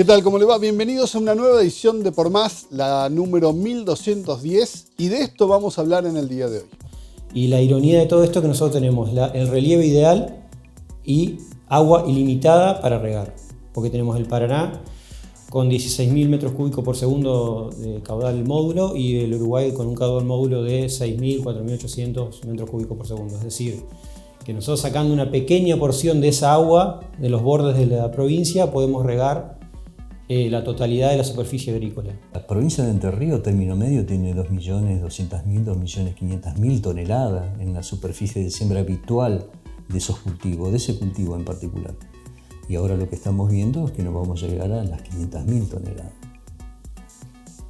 ¿Qué tal? ¿Cómo le va? Bienvenidos a una nueva edición de Por Más, la número 1210, y de esto vamos a hablar en el día de hoy. Y la ironía de todo esto es que nosotros tenemos el relieve ideal y agua ilimitada para regar, porque tenemos el Paraná con 16.000 metros cúbicos por segundo de caudal módulo y el Uruguay con un caudal módulo de 6.000, 4.800 metros cúbicos por segundo. Es decir, que nosotros sacando una pequeña porción de esa agua de los bordes de la provincia podemos regar la totalidad de la superficie agrícola. La provincia de Entre Ríos, término medio, tiene 2.200.000, 2.500.000 toneladas en la superficie de siembra habitual de esos cultivos, de ese cultivo en particular. Y ahora lo que estamos viendo es que nos vamos a llegar a las 500.000 toneladas.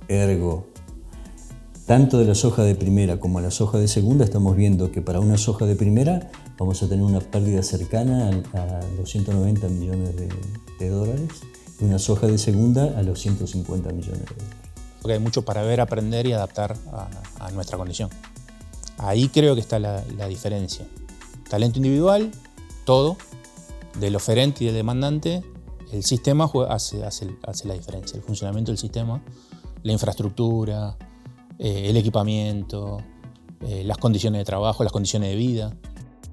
Ergo, tanto de la soja de primera como de la soja de segunda, estamos viendo que para una soja de primera vamos a tener una pérdida cercana a los 190 millones de dólares y una soja de segunda a los 150 millones de dólares. Porque hay mucho para ver, aprender y adaptar a nuestra condición. Ahí creo que está la diferencia. Talento individual, todo. Del oferente y del demandante, el sistema hace la diferencia. El funcionamiento del sistema, la infraestructura, el equipamiento, las condiciones de trabajo, las condiciones de vida.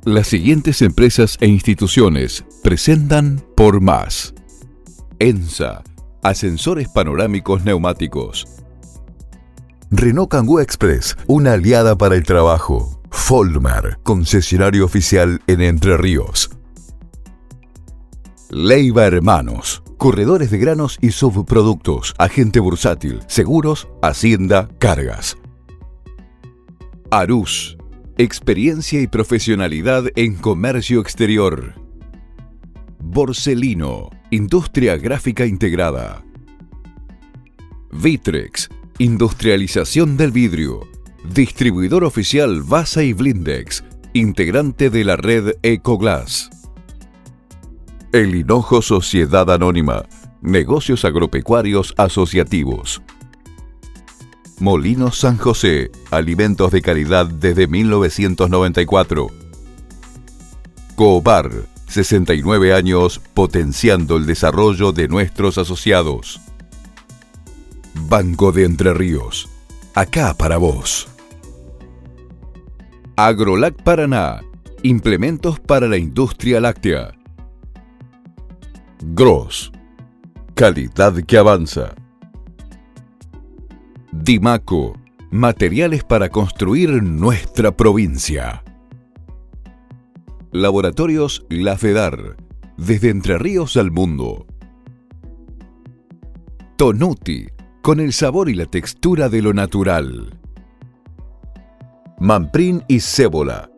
Las siguientes empresas e instituciones presentan Por Más. ENSA, ascensores panorámicos neumáticos. Renault Kangoo Express, una aliada para el trabajo. Folmar, concesionario oficial en Entre Ríos. Leiva Hermanos, corredores de granos y subproductos, agente bursátil, seguros, hacienda, cargas. Arús, experiencia y profesionalidad en comercio exterior. Borselino, industria gráfica integrada. Vitrex, industrialización del vidrio, distribuidor oficial Basa y Blindex, integrante de la red Ecoglass. El Hinojo Sociedad Anónima, negocios agropecuarios asociativos. Molinos San José, alimentos de calidad desde 1994. Coopar, 69 años potenciando el desarrollo de nuestros asociados. Banco de Entre Ríos, acá para vos. Agrolac Paraná, implementos para la industria láctea. Gross, calidad que avanza. Dimaco, materiales para construir nuestra provincia. Laboratorios La Fedar, desde Entre Ríos al mundo. Tonuti, con el sabor y la textura de lo natural. Manprin y Cébola,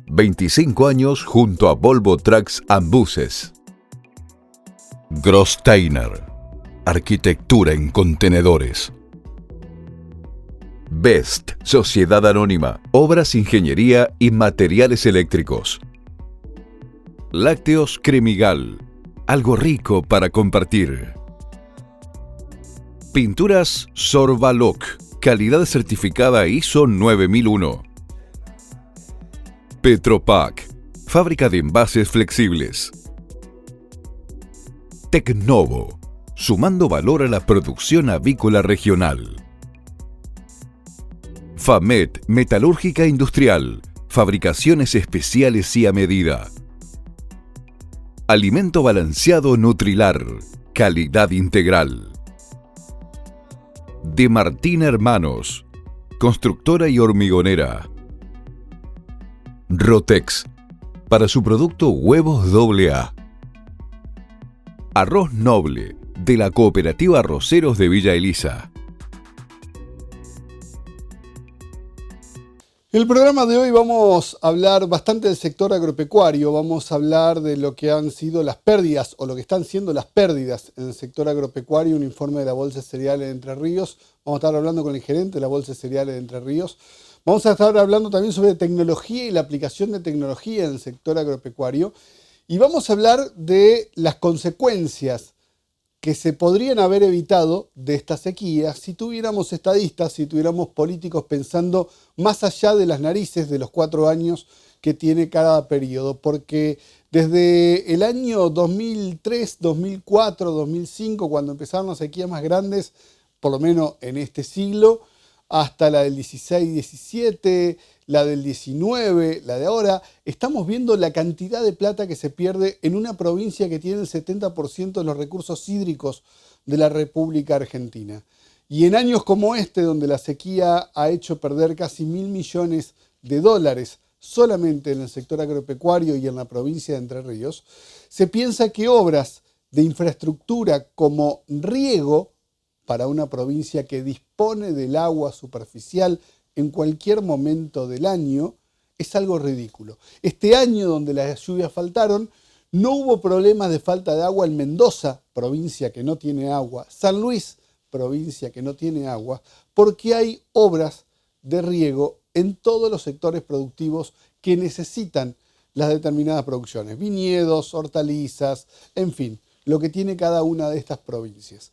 25 años junto a Volvo Trucks and Buses. Grossteiner, arquitectura en contenedores. Best, sociedad anónima, obras, ingeniería y materiales eléctricos. Lácteos Cremigal, algo rico para compartir. Pinturas Sorbaloc, calidad certificada ISO 9001. Petropac, fábrica de envases flexibles. Tecnovo, sumando valor a la producción avícola regional. Famet, metalúrgica industrial, fabricaciones especiales y a medida. Alimento balanceado Nutrilar, calidad integral. De Martín Hermanos, constructora y hormigonera. Rotex, para su producto huevos AA. Arroz Noble, de la Cooperativa Arroceros de Villa Elisa. En el programa de hoy vamos a hablar bastante del sector agropecuario, vamos a hablar de lo que han sido las pérdidas o lo que están siendo las pérdidas en el sector agropecuario, un informe de la Bolsa de Cereales de Entre Ríos. Vamos a estar hablando con el gerente de la Bolsa de Cereales de Entre Ríos. Vamos a estar hablando también sobre tecnología y la aplicación de tecnología en el sector agropecuario. Y vamos a hablar de las consecuencias que se podrían haber evitado de esta sequía si tuviéramos estadistas, si tuviéramos políticos pensando más allá de las narices de los 4 años que tiene cada periodo, porque desde el año 2003, 2004, 2005, cuando empezaron las sequías más grandes, por lo menos en este siglo, hasta la del 16-17, la del 19, la de ahora, estamos viendo la cantidad de plata que se pierde en una provincia que tiene el 70% de los recursos hídricos de la República Argentina. Y en años como este, donde la sequía ha hecho perder casi 1.000 millones de dólares solamente en el sector agropecuario y en la provincia de Entre Ríos, se piensa que obras de infraestructura como riego para una provincia que dispone del agua superficial en cualquier momento del año es algo ridículo. Este año, donde las lluvias faltaron, no hubo problemas de falta de agua en Mendoza, provincia que no tiene agua, San Luis, provincia que no tiene agua, porque hay obras de riego en todos los sectores productivos que necesitan las determinadas producciones, viñedos, hortalizas, en fin, lo que tiene cada una de estas provincias.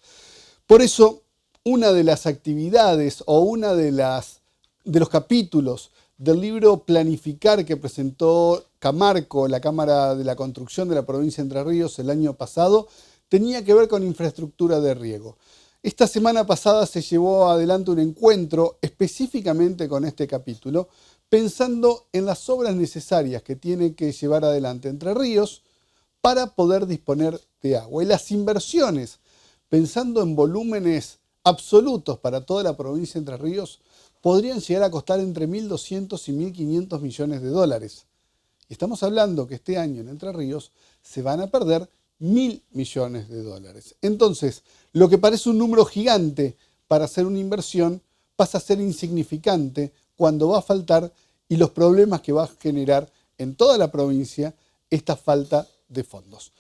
Por eso, una de las actividades o una de los capítulos del libro Planificar que presentó Camarco, la Cámara de la Construcción de la provincia de Entre Ríos el año pasado, tenía que ver con infraestructura de riego. Esta semana pasada se llevó adelante un encuentro específicamente con este capítulo, pensando en las obras necesarias que tiene que llevar adelante Entre Ríos para poder disponer de agua. Y las inversiones, pensando en volúmenes absolutos para toda la provincia de Entre Ríos, podrían llegar a costar entre 1.200 y 1.500 millones de dólares. Y estamos hablando que este año en Entre Ríos se van a perder 1.000 millones de dólares. Entonces, lo que parece un número gigante para hacer una inversión pasa a ser insignificante cuando va a faltar y los problemas que va a generar en toda la provincia esta falta de fondos.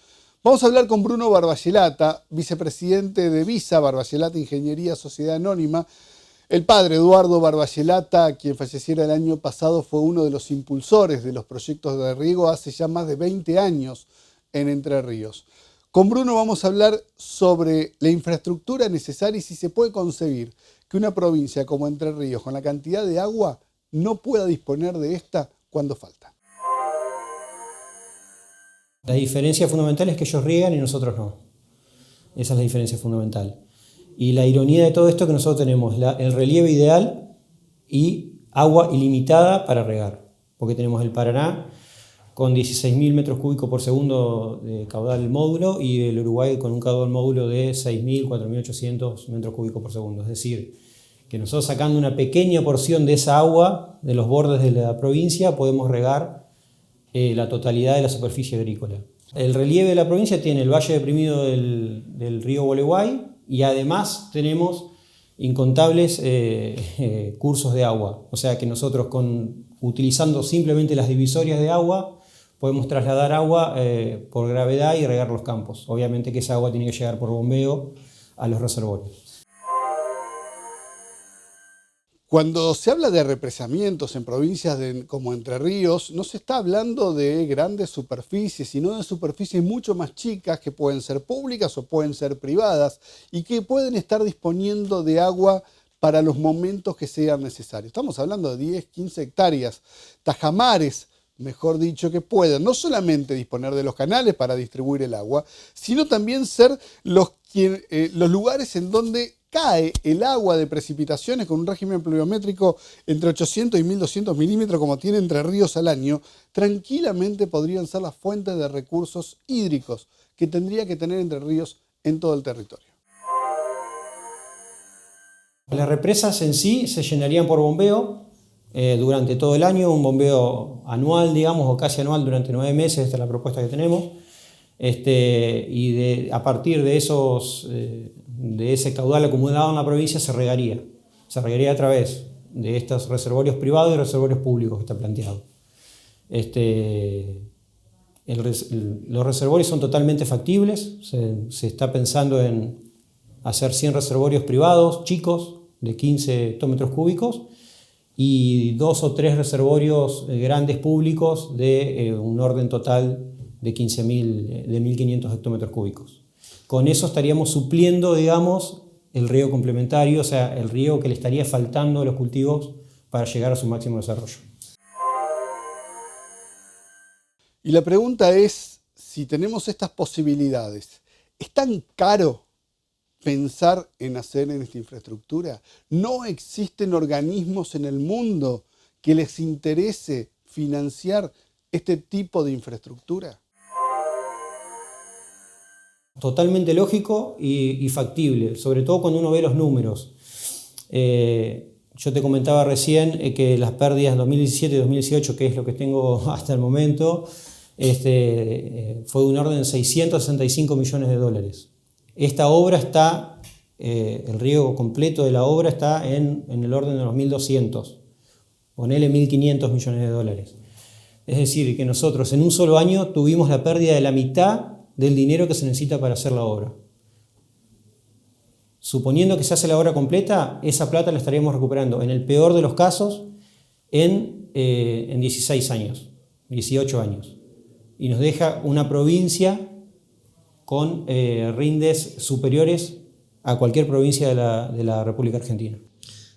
Vamos a hablar con Bruno Barballelata, vicepresidente de Visa, Barballelata Ingeniería Sociedad Anónima. El padre Eduardo Barballelata, quien falleciera el año pasado, fue uno de los impulsores de los proyectos de riego hace ya más de 20 años en Entre Ríos. Con Bruno vamos a hablar sobre la infraestructura necesaria y si se puede concebir que una provincia como Entre Ríos, con la cantidad de agua, no pueda disponer de esta cuando falta. La diferencia fundamental es que ellos riegan y nosotros no. Esa es la diferencia fundamental. Y la ironía de todo esto es que nosotros tenemos el relieve ideal y agua ilimitada para regar. Porque tenemos el Paraná con 16.000 metros cúbicos por segundo de caudal módulo y el Uruguay con un caudal módulo de 6.000, 4.800 metros cúbicos por segundo. Es decir, que nosotros sacando una pequeña porción de esa agua de los bordes de la provincia podemos regar la totalidad de la superficie agrícola. El relieve de la provincia tiene el valle deprimido del río Gualeguay y además tenemos incontables cursos de agua. O sea que nosotros utilizando simplemente las divisorias de agua podemos trasladar agua por gravedad y regar los campos. Obviamente que esa agua tiene que llegar por bombeo a los reservorios. Cuando se habla de represamientos en provincias como Entre Ríos, no se está hablando de grandes superficies, sino de superficies mucho más chicas que pueden ser públicas o pueden ser privadas y que pueden estar disponiendo de agua para los momentos que sean necesarios. Estamos hablando de 10, 15 hectáreas, tajamares, mejor dicho, que puedan no solamente disponer de los canales para distribuir el agua, sino también ser los lugares en donde cae el agua de precipitaciones con un régimen pluviométrico entre 800 y 1.200 milímetros como tiene Entre Ríos al año, tranquilamente podrían ser las fuentes de recursos hídricos que tendría que tener Entre Ríos en todo el territorio. Las represas en sí se llenarían por bombeo durante todo el año, un bombeo anual, digamos, o casi anual durante 9 meses, esta es la propuesta que tenemos. Y a partir de ese caudal acumulado en la provincia se regaría a través de estos reservorios privados y reservorios públicos que está planteado. Los reservorios son totalmente factibles, se está pensando en hacer 100 reservorios privados chicos de 15 hectómetros cúbicos y 2 o 3 reservorios grandes públicos de un orden total de 1.500 hectómetros cúbicos. Con eso estaríamos supliendo, digamos, el riego complementario, o sea, el riego que le estaría faltando a los cultivos para llegar a su máximo desarrollo. Y la pregunta es, si tenemos estas posibilidades, ¿es tan caro pensar en hacer en esta infraestructura? ¿No existen organismos en el mundo que les interese financiar este tipo de infraestructura? Totalmente lógico y factible, sobre todo cuando uno ve los números. Yo te comentaba recién que las pérdidas 2017 y 2018, que es lo que tengo hasta el momento, fue de un orden de 665 millones de dólares. Esta obra está, el riego completo de la obra está en el orden de los 1.200, ponele 1.500 millones de dólares. Es decir, que nosotros en un solo año tuvimos la pérdida de la mitad del dinero que se necesita para hacer la obra. Suponiendo que se hace la obra completa, esa plata la estaríamos recuperando, en el peor de los casos, en 16 años, 18 años. Y nos deja una provincia con rindes superiores a cualquier provincia de la República Argentina.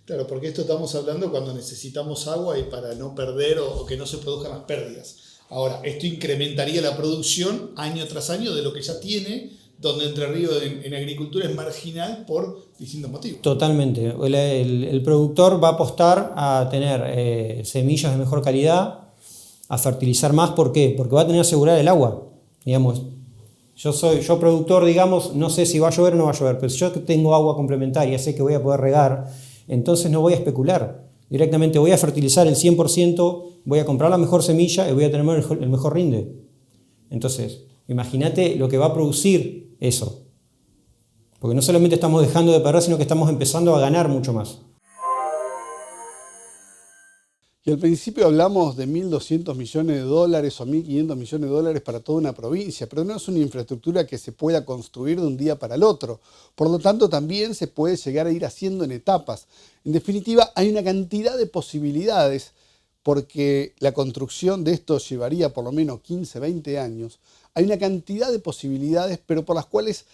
Claro, porque esto estamos hablando cuando necesitamos agua y para no perder o que no se produzcan las pérdidas. Ahora, esto incrementaría la producción año tras año de lo que ya tiene, donde Entre Ríos en agricultura es marginal por distintos motivos. Totalmente. El productor va a apostar a tener semillas de mejor calidad, a fertilizar más. ¿Por qué? Porque va a tener que asegurar el agua. Digamos, yo productor, digamos, no sé si va a llover o no va a llover, pero si yo tengo agua complementaria, sé que voy a poder regar, entonces no voy a especular. Directamente voy a fertilizar el 100%, voy a comprar la mejor semilla y voy a tener el mejor rinde. Entonces, imagínate lo que va a producir eso. Porque no solamente estamos dejando de perder, sino que estamos empezando a ganar mucho más. Y al principio hablamos de 1.200 millones de dólares o 1.500 millones de dólares para toda una provincia, pero no es una infraestructura que se pueda construir de un día para el otro. Por lo tanto, también se puede llegar a ir haciendo en etapas. En definitiva, hay una cantidad de posibilidades, porque la construcción de esto llevaría por lo menos 15, 20 años. Hay una cantidad de posibilidades, pero por las cuales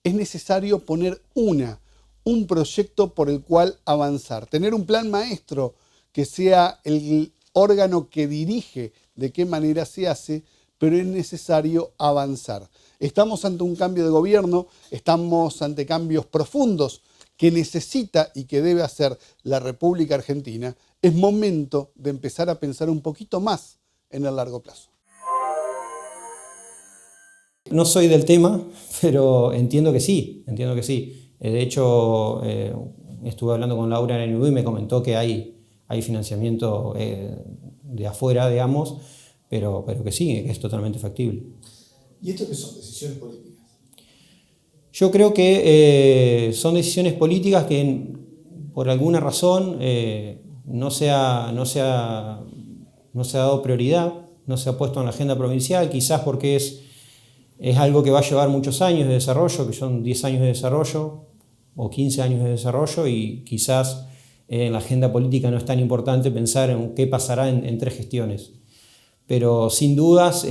es necesario poner un proyecto por el cual avanzar. Tener un plan maestro que sea el órgano que dirige de qué manera se hace, pero es necesario avanzar. Estamos ante un cambio de gobierno, estamos ante cambios profundos que necesita y que debe hacer la República Argentina. Es momento de empezar a pensar un poquito más en el largo plazo. No soy del tema, pero entiendo que sí, De hecho, estuve hablando con Laura en el NUB y me comentó que hay financiamiento de afuera, digamos, pero que sí, que es totalmente factible. ¿Y esto qué son? ¿Decisiones políticas? Yo creo que son decisiones políticas que por alguna razón no se ha dado prioridad, no se ha puesto en la agenda provincial, quizás porque es algo que va a llevar muchos años de desarrollo, que son 10 años de desarrollo o 15 años de desarrollo, y quizás en la agenda política no es tan importante pensar en qué pasará en 3 gestiones. Pero sin dudas,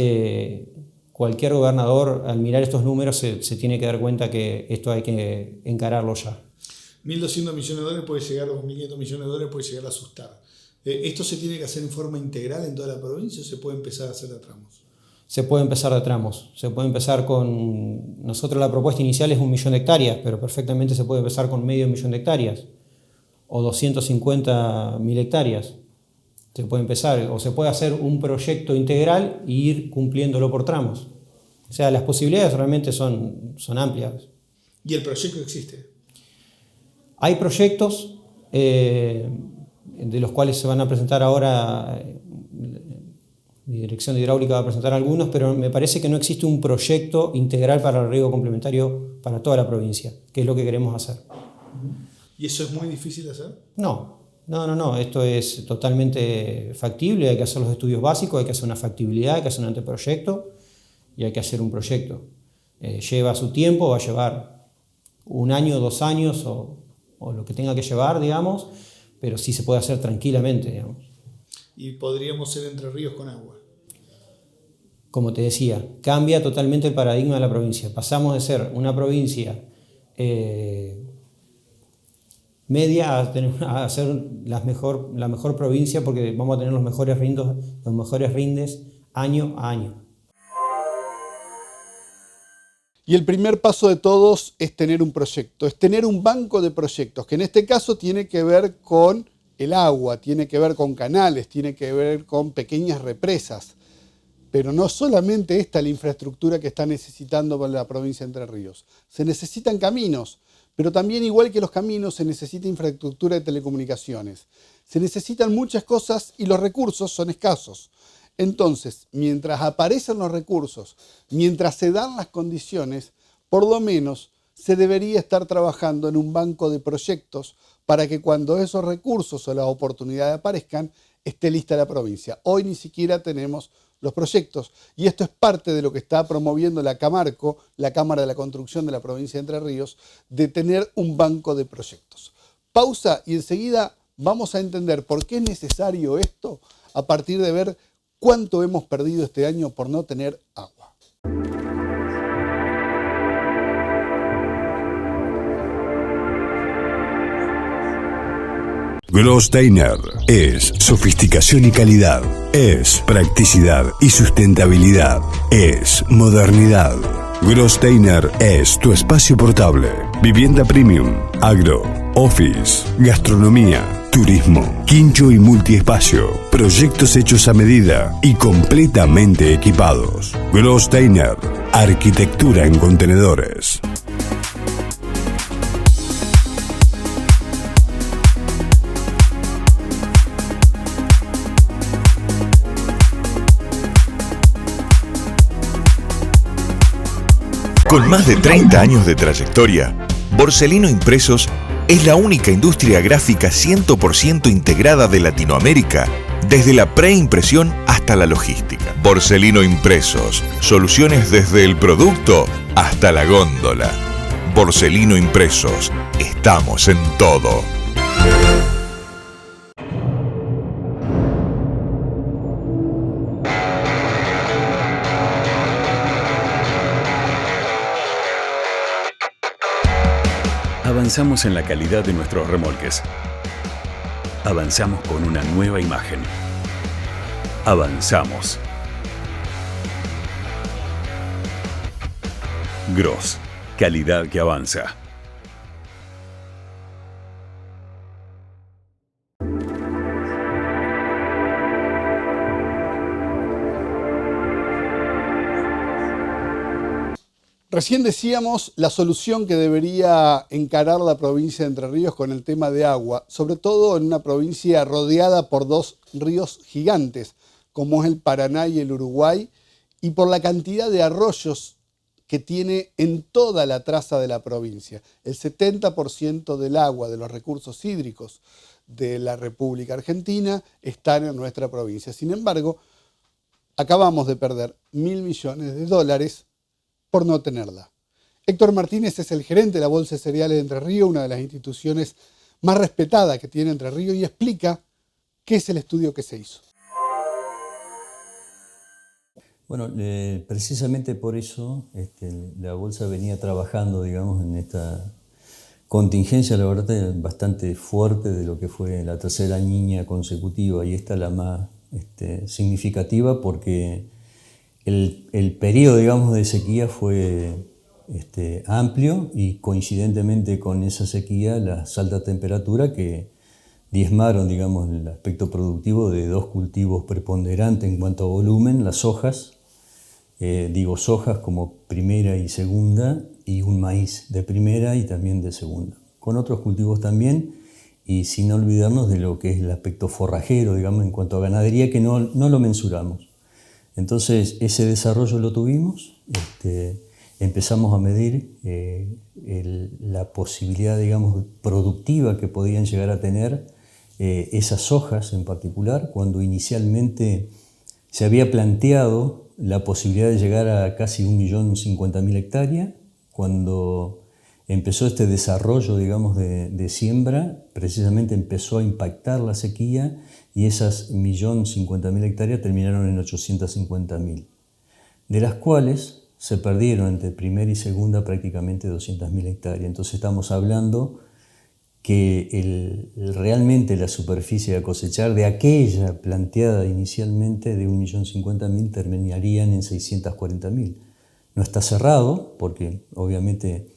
cualquier gobernador al mirar estos números se tiene que dar cuenta que esto hay que encararlo ya. 1.200 millones de dólares puede llegar, o 1.500 millones de dólares puede llegar a asustar. ¿Esto se tiene que hacer en forma integral en toda la provincia o se puede empezar a hacer a tramos? Se puede empezar de tramos. Se puede empezar con... Nosotros la propuesta inicial es 1 millón de hectáreas, pero perfectamente se puede empezar con medio millón de hectáreas o 250.000 hectáreas. Se puede empezar, o se puede hacer un proyecto integral e ir cumpliéndolo por tramos. O sea, las posibilidades realmente son amplias. ¿Y el proyecto existe? Hay proyectos de los cuales se van a presentar ahora, mi dirección de hidráulica va a presentar algunos, pero me parece que no existe un proyecto integral para el riego complementario para toda la provincia, que es lo que queremos hacer. ¿Y eso es muy difícil de hacer? No, esto es totalmente factible, hay que hacer los estudios básicos, hay que hacer una factibilidad, hay que hacer un anteproyecto y hay que hacer un proyecto. Lleva su tiempo, va a llevar 1 año, 2 años o lo que tenga que llevar, digamos, pero sí se puede hacer tranquilamente, digamos. ¿Y podríamos ser Entre Ríos con agua? Como te decía, cambia totalmente el paradigma de la provincia. Pasamos de ser una provincia media a ser la mejor provincia, porque vamos a tener los mejores rindes año a año. Y el primer paso de todos es tener un proyecto, es tener un banco de proyectos, que en este caso tiene que ver con el agua, tiene que ver con canales, tiene que ver con pequeñas represas. Pero no solamente esta es la infraestructura que está necesitando para la provincia de Entre Ríos. Se necesitan caminos, pero también igual que los caminos se necesita infraestructura de telecomunicaciones. Se necesitan muchas cosas y los recursos son escasos. Entonces, mientras aparecen los recursos, mientras se dan las condiciones, por lo menos se debería estar trabajando en un banco de proyectos para que cuando esos recursos o las oportunidades aparezcan, esté lista la provincia. Hoy ni siquiera tenemos los proyectos y esto es parte de lo que está promoviendo la Camarco, la Cámara de la Construcción de la provincia de Entre Ríos, de tener un banco de proyectos. Pausa y enseguida vamos a entender por qué es necesario esto a partir de ver cuánto hemos perdido este año por no tener agua. Grosssteiner es sofisticación y calidad, es practicidad y sustentabilidad, es modernidad. Grosssteiner es tu espacio portable, vivienda premium, agro, office, gastronomía, turismo, quincho y multiespacio, proyectos hechos a medida y completamente equipados. Grosssteiner, arquitectura en contenedores. Con más de 30 años de trayectoria, Borsellino Impresos es la única industria gráfica 100% integrada de Latinoamérica, desde la preimpresión hasta la logística. Borsellino Impresos, soluciones desde el producto hasta la góndola. Borsellino Impresos, estamos en todo. Avanzamos en la calidad de nuestros remolques. Avanzamos con una nueva imagen. Avanzamos. Gross, calidad que avanza. Recién decíamos la solución que debería encarar la provincia de Entre Ríos con el tema de agua, sobre todo en una provincia rodeada por dos ríos gigantes, como es el Paraná y el Uruguay, y por la cantidad de arroyos que tiene en toda la traza de la provincia. El 70% del agua, de los recursos hídricos de la República Argentina, están en nuestra provincia. Sin embargo, acabamos de perder $1.000 millones por no tenerla. Héctor Martínez es el gerente de la Bolsa de Cereales de Entre Ríos, una de las instituciones más respetadas que tiene Entre Ríos, y explica qué es el estudio que se hizo. Bueno, precisamente por eso la Bolsa venía trabajando, digamos, en esta contingencia, la verdad, bastante fuerte de lo que fue la tercera niña consecutiva, y esta la más significativa porque el periodo, digamos, de sequía fue amplio y coincidentemente con esa sequía las altas temperaturas que diezmaron, digamos, el aspecto productivo de dos cultivos preponderantes en cuanto a volumen, las sojas, digo sojas como primera y segunda, y un maíz de primera y también de segunda, con otros cultivos también, y sin olvidarnos de lo que es el aspecto forrajero, digamos, en cuanto a ganadería, que no lo mensuramos. Entonces, ese desarrollo lo tuvimos, empezamos a medir la posibilidad, digamos, productiva que podían llegar a tener esas sojas en particular, cuando inicialmente se había planteado la posibilidad de llegar a casi 1.050.000 hectáreas. Cuando empezó este desarrollo, digamos, de siembra, precisamente empezó a impactar la sequía y esas 1.050.000 hectáreas terminaron en 850.000, de las cuales se perdieron entre primera y segunda prácticamente 200.000 hectáreas. Entonces estamos hablando que realmente la superficie a cosechar de aquella planteada inicialmente de 1.050.000 terminarían en 640.000. no está cerrado, porque obviamente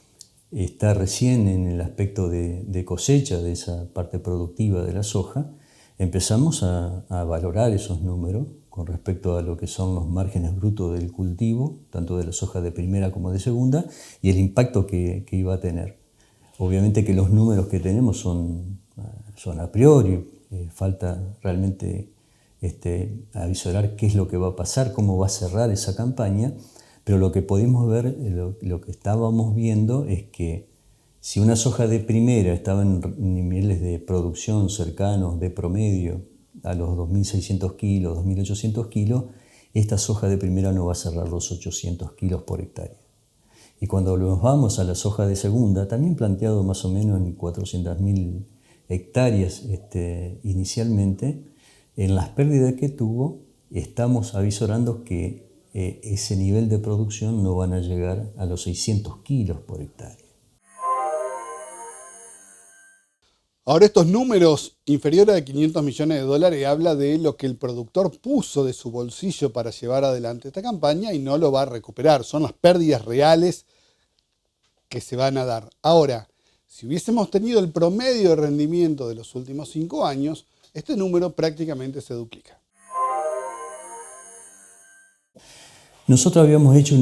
está recién en el aspecto de cosecha de esa parte productiva de la soja. Empezamos a valorar esos números con respecto a lo que son los márgenes brutos del cultivo, tanto de la soja de primera como de segunda, y el impacto que iba a tener. Obviamente que los números que tenemos son a priori, falta realmente avisorar qué es lo que va a pasar, cómo va a cerrar esa campaña, pero lo que pudimos ver, lo que estábamos viendo es que si una soja de primera estaba en niveles de producción cercanos de promedio a los 2.600 kilos, 2.800 kilos, esta soja de primera no va a cerrar los 800 kilos por hectárea. Y cuando nos vamos a la soja de segunda, también planteado más o menos en 400.000 hectáreas inicialmente, en las pérdidas que tuvo, estamos avisorando que ese nivel de producción no van a llegar a los 600 kilos por hectárea. Ahora, estos números inferiores a 500 millones de dólares habla de lo que el productor puso de su bolsillo para llevar adelante esta campaña y no lo va a recuperar. Son las pérdidas reales que se van a dar. Ahora, si hubiésemos tenido el promedio de rendimiento de los últimos 5 años, este número prácticamente se duplica. Nosotros habíamos hecho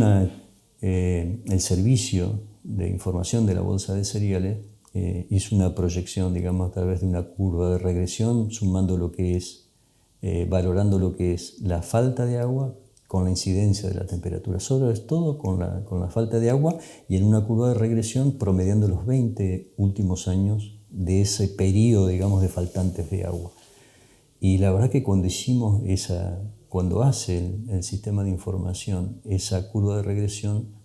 el servicio de información de la Bolsa de Cereales, hizo una proyección, digamos, a través de una curva de regresión, sumando lo que es, valorando lo que es la falta de agua con la incidencia de la temperatura, sobre todo con la falta de agua, y en una curva de regresión promediando los 20 últimos años de ese periodo, digamos, de faltantes de agua. Y la verdad que cuando hace el sistema de información esa curva de regresión,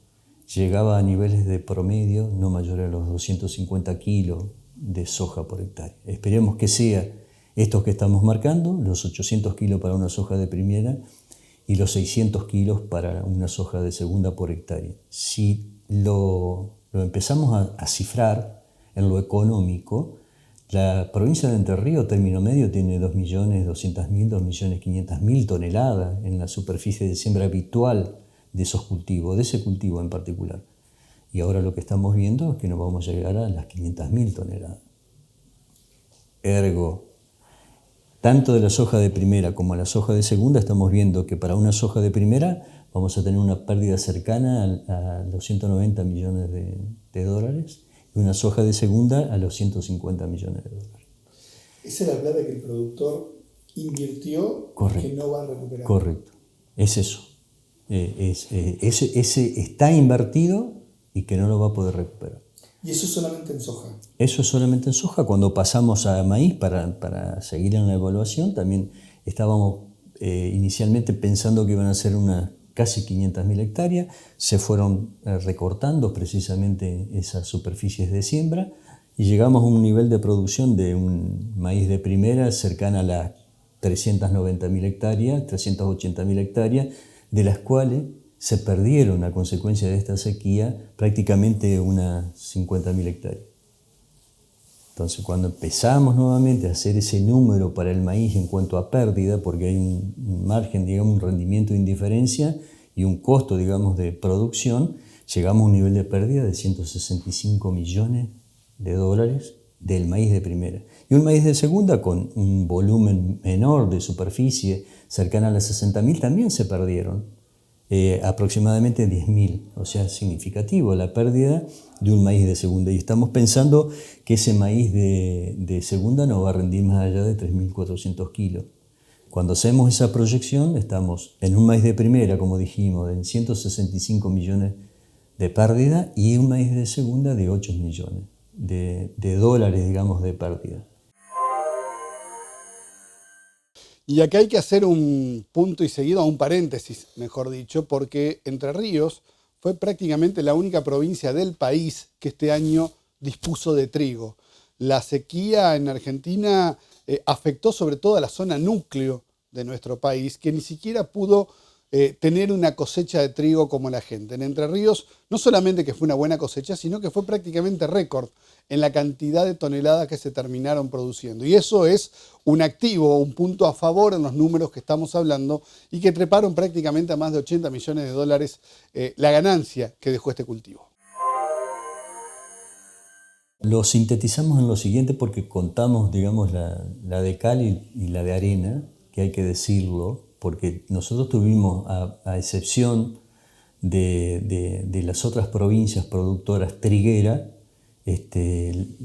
llegaba a niveles de promedio no mayores a los 250 kilos de soja por hectárea. Esperemos que sea estos que estamos marcando, los 800 kilos para una soja de primera y los 600 kilos para una soja de segunda por hectárea. Si lo empezamos a cifrar en lo económico, la provincia de Entre Ríos, término medio, tiene 2.200.000, 2.500.000 toneladas en la superficie de siembra habitual de esos cultivos, de ese cultivo en particular. Y ahora lo que estamos viendo es que nos vamos a llegar a las 500.000 toneladas. Ergo, tanto de la soja de primera como la soja de segunda, estamos viendo que para una soja de primera vamos a tener una pérdida cercana a los 190 millones de dólares y una soja de segunda a los 150 millones de dólares. Esa es la plata que el productor invirtió y que no va a recuperar. Correcto, es eso. Ese está invertido y que no lo va a poder recuperar. ¿Y eso solamente en soja? Eso es solamente en soja. Cuando pasamos a maíz para seguir en la evaluación, también estábamos inicialmente pensando que iban a ser unas casi 500.000 hectáreas. Se fueron recortando precisamente esas superficies de siembra y llegamos a un nivel de producción de un maíz de primera cercana a las 390.000 hectáreas, 380.000 hectáreas, de las cuales se perdieron a consecuencia de esta sequía prácticamente unas 50.000 hectáreas. Entonces, cuando empezamos nuevamente a hacer ese número para el maíz en cuanto a pérdida, porque hay un margen, digamos, un rendimiento de indiferencia y un costo, digamos, de producción, llegamos a un nivel de pérdida de 165 millones de dólares del maíz de primera. Y un maíz de segunda con un volumen menor de superficie, cercana a las 60.000, también se perdieron aproximadamente 10.000. O sea, significativo la pérdida de un maíz de segunda. Y estamos pensando que ese maíz de segunda no va a rendir más allá de 3.400 kilos. Cuando hacemos esa proyección, estamos en un maíz de primera, como dijimos, de 165 millones de pérdida y un maíz de segunda de 8 millones de dólares, digamos, de pérdida. Y acá hay que hacer un punto y seguido, un paréntesis, mejor dicho, porque Entre Ríos fue prácticamente la única provincia del país que este año dispuso de trigo. La sequía en Argentina afectó sobre todo a la zona núcleo de nuestro país, que ni siquiera pudo tener una cosecha de trigo como la gente. En Entre Ríos, no solamente que fue una buena cosecha, sino que fue prácticamente récord en la cantidad de toneladas que se terminaron produciendo. Y eso es un activo, un punto a favor en los números que estamos hablando y que treparon prácticamente a más de 80 millones de dólares la ganancia que dejó este cultivo. Lo sintetizamos en lo siguiente porque contamos, digamos, la de cal y la de arena, que hay que decirlo, porque nosotros tuvimos, a excepción de las otras provincias productoras trigueras,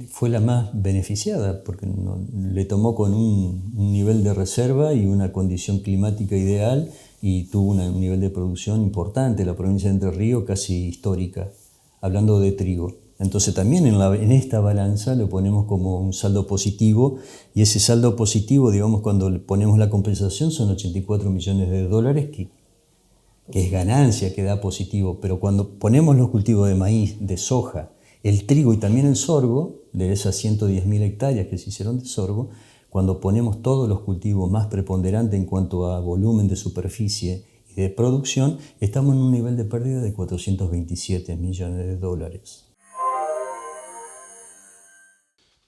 fue la más beneficiada, porque le tomó con un nivel de reserva y una condición climática ideal y tuvo un nivel de producción importante, la provincia de Entre Ríos casi histórica, hablando de trigo. Entonces también en esta balanza lo ponemos como un saldo positivo y ese saldo positivo, digamos, cuando le ponemos la compensación son 84 millones de dólares que es ganancia, que da positivo. Pero cuando ponemos los cultivos de maíz, de soja, el trigo y también el sorgo, de esas 110.000 hectáreas que se hicieron de sorgo, cuando ponemos todos los cultivos más preponderantes en cuanto a volumen de superficie y de producción, estamos en un nivel de pérdida de 427 millones de dólares.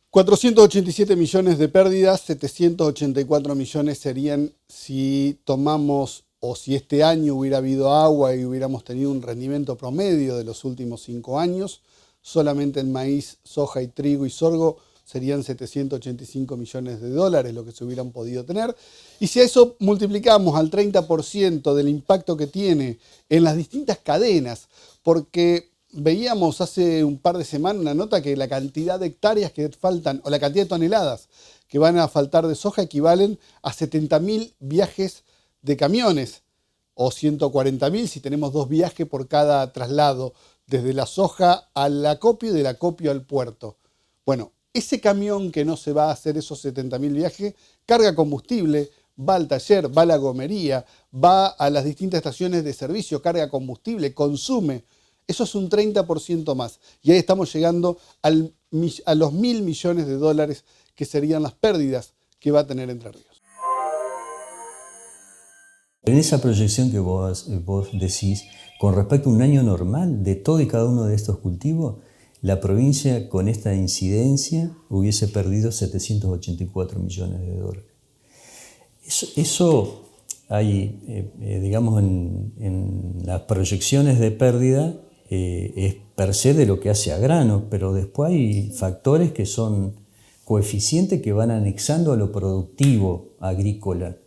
487 millones de pérdidas, 784 millones serían si tomamos o si este año hubiera habido agua y hubiéramos tenido un rendimiento promedio de los últimos 5 años. Solamente en maíz, soja y trigo y sorgo serían 785 millones de dólares lo que se hubieran podido tener. Y si a eso multiplicamos al 30% del impacto que tiene en las distintas cadenas, porque veíamos hace un par de semanas una nota que la cantidad de hectáreas que faltan, o la cantidad de toneladas que van a faltar de soja equivalen a 70.000 viajes de camiones, o 140.000 si tenemos 2 viajes por cada traslado, desde la soja al acopio y del acopio al puerto. Bueno, ese camión que no se va a hacer esos 70.000 viajes, carga combustible, va al taller, va a la gomería, va a las distintas estaciones de servicio, carga combustible, consume. Eso es un 30% más. Y ahí estamos llegando a los 1.000 millones de dólares que serían las pérdidas que va a tener Entre Ríos. En esa proyección que vos decís, con respecto a un año normal de todo y cada uno de estos cultivos, la provincia con esta incidencia hubiese perdido 784 millones de dólares. Eso hay, digamos, en las proyecciones de pérdida, es per se de lo que hace a grano, pero después hay factores que son coeficientes que van anexando a lo productivo agrícola.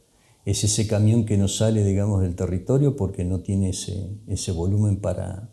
Es ese camión que no sale, digamos, del territorio porque no tiene ese volumen para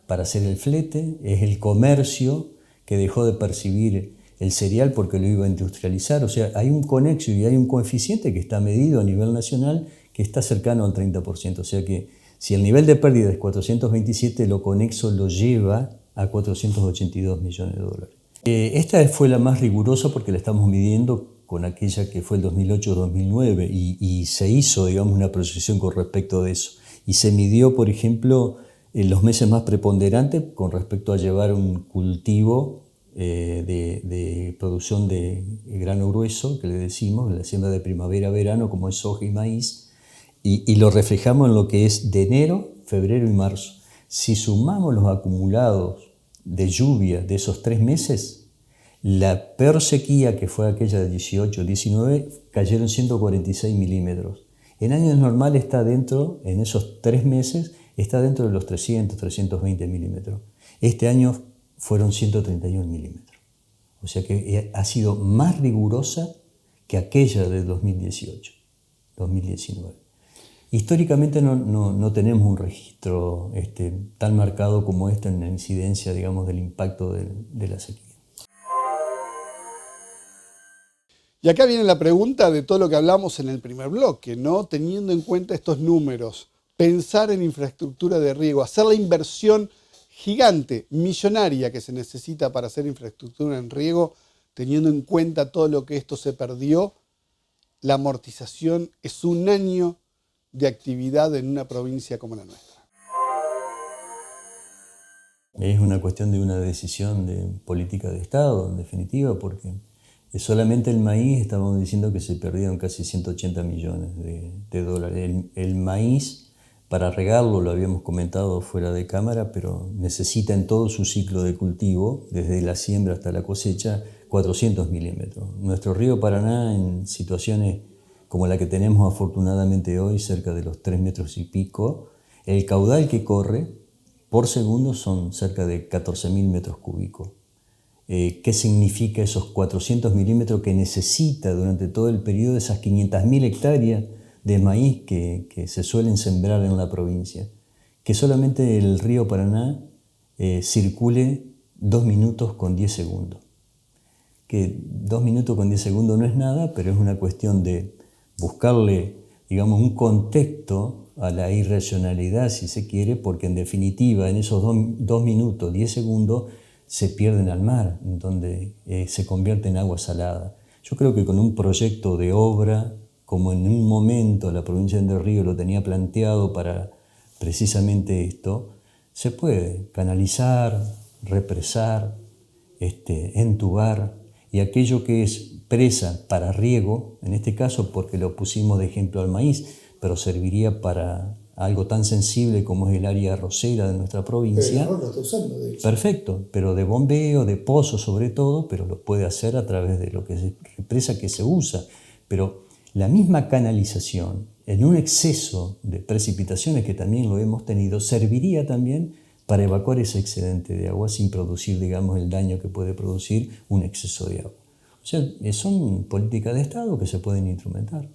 hacer el flete, es el comercio que dejó de percibir el cereal porque lo iba a industrializar. O sea, hay un conexo y hay un coeficiente que está medido a nivel nacional que está cercano al 30%. O sea que si el nivel de pérdida es 427, lo conexo lo lleva a 482 millones de dólares. Esta fue la más rigurosa porque la estamos midiendo con aquella que fue el 2008-2009 y se hizo, digamos, una proyección con respecto de eso. Y se midió, por ejemplo, en los meses más preponderantes con respecto a llevar un cultivo de producción de grano grueso, que le decimos, la siembra de primavera-verano, como es soja y maíz, y lo reflejamos en lo que es de enero, febrero y marzo. Si sumamos los acumulados de lluvia de esos 3 meses, la peor sequía, que fue aquella de 18-19, cayeron 146 milímetros. En años normales está dentro, en esos 3 meses, está dentro de los 300, 320 milímetros. Este año fueron 131 milímetros. O sea que ha sido más rigurosa que aquella de 2018, 2019. Históricamente no tenemos un registro tan marcado como este en la incidencia, digamos, del impacto de la sequía. Y acá viene la pregunta de todo lo que hablamos en el primer bloque, ¿no? Teniendo en cuenta estos números, pensar en infraestructura de riego, hacer la inversión gigante, millonaria que se necesita para hacer infraestructura en riego, teniendo en cuenta todo lo que esto se perdió, la amortización es un año de actividad en una provincia como la nuestra. Es una cuestión de una decisión de política de Estado, en definitiva, porque solamente el maíz, estábamos diciendo que se perdieron casi 180 millones de dólares. El maíz Para regarlo, lo habíamos comentado fuera de cámara, pero necesita en todo su ciclo de cultivo, desde la siembra hasta la cosecha, 400 milímetros. Nuestro río Paraná, en situaciones como la que tenemos afortunadamente hoy, cerca de los 3 metros y pico, el caudal que corre por segundo son cerca de 14.000 metros cúbicos. ¿Qué significa esos 400 milímetros que necesita durante todo el periodo de esas 500.000 hectáreas de maíz que se suelen sembrar en la provincia? Que solamente el río Paraná circule 2 minutos con 10 segundos. Que 2 minutos con 10 segundos no es nada, pero es una cuestión de buscarle, digamos, un contexto a la irracionalidad, si se quiere, porque en definitiva en esos 2 minutos, 10 segundos, se pierden al mar, donde se convierte en agua salada. Yo creo que con un proyecto de obra, como en un momento la provincia de Entre Ríos lo tenía planteado para precisamente esto, se puede canalizar, represar, entubar, y aquello que es presa para riego, en este caso porque lo pusimos de ejemplo al maíz, pero serviría para algo tan sensible como es el área arrocera de nuestra provincia. Pero no lo está usando, de hecho. Perfecto, pero de bombeo, de pozo sobre todo, pero lo puede hacer a través de lo que es represa que se usa. Pero la misma canalización, en un exceso de precipitaciones que también lo hemos tenido, serviría también para evacuar ese excedente de agua sin producir, digamos, el daño que puede producir un exceso de agua. O sea, son políticas de Estado que se pueden instrumentar.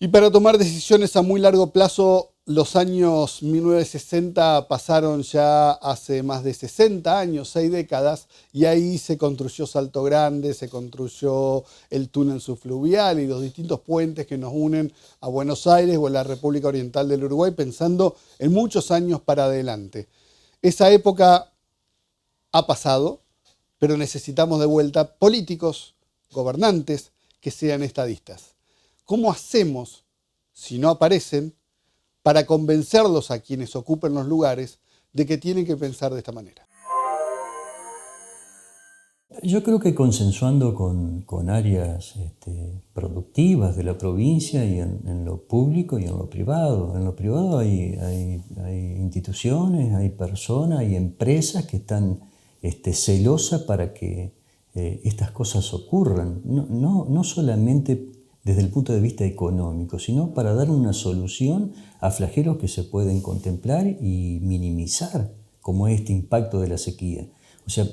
Y para tomar decisiones a muy largo plazo, los años 1960 pasaron ya hace más de 60 años, 6 décadas, y ahí se construyó Salto Grande, se construyó el túnel subfluvial y los distintos puentes que nos unen a Buenos Aires o a la República Oriental del Uruguay, pensando en muchos años para adelante. Esa época ha pasado, pero necesitamos de vuelta políticos, gobernantes, que sean estadistas. ¿Cómo hacemos, si no aparecen, para convencerlos a quienes ocupen los lugares de que tienen que pensar de esta manera? Yo creo que consensuando con áreas productivas de la provincia y en lo público y en lo privado. En lo privado hay instituciones, hay personas, hay empresas que están celosas para que estas cosas ocurran. No solamente desde el punto de vista económico, sino para dar una solución a flagelos que se pueden contemplar y minimizar, como este impacto de la sequía. O sea,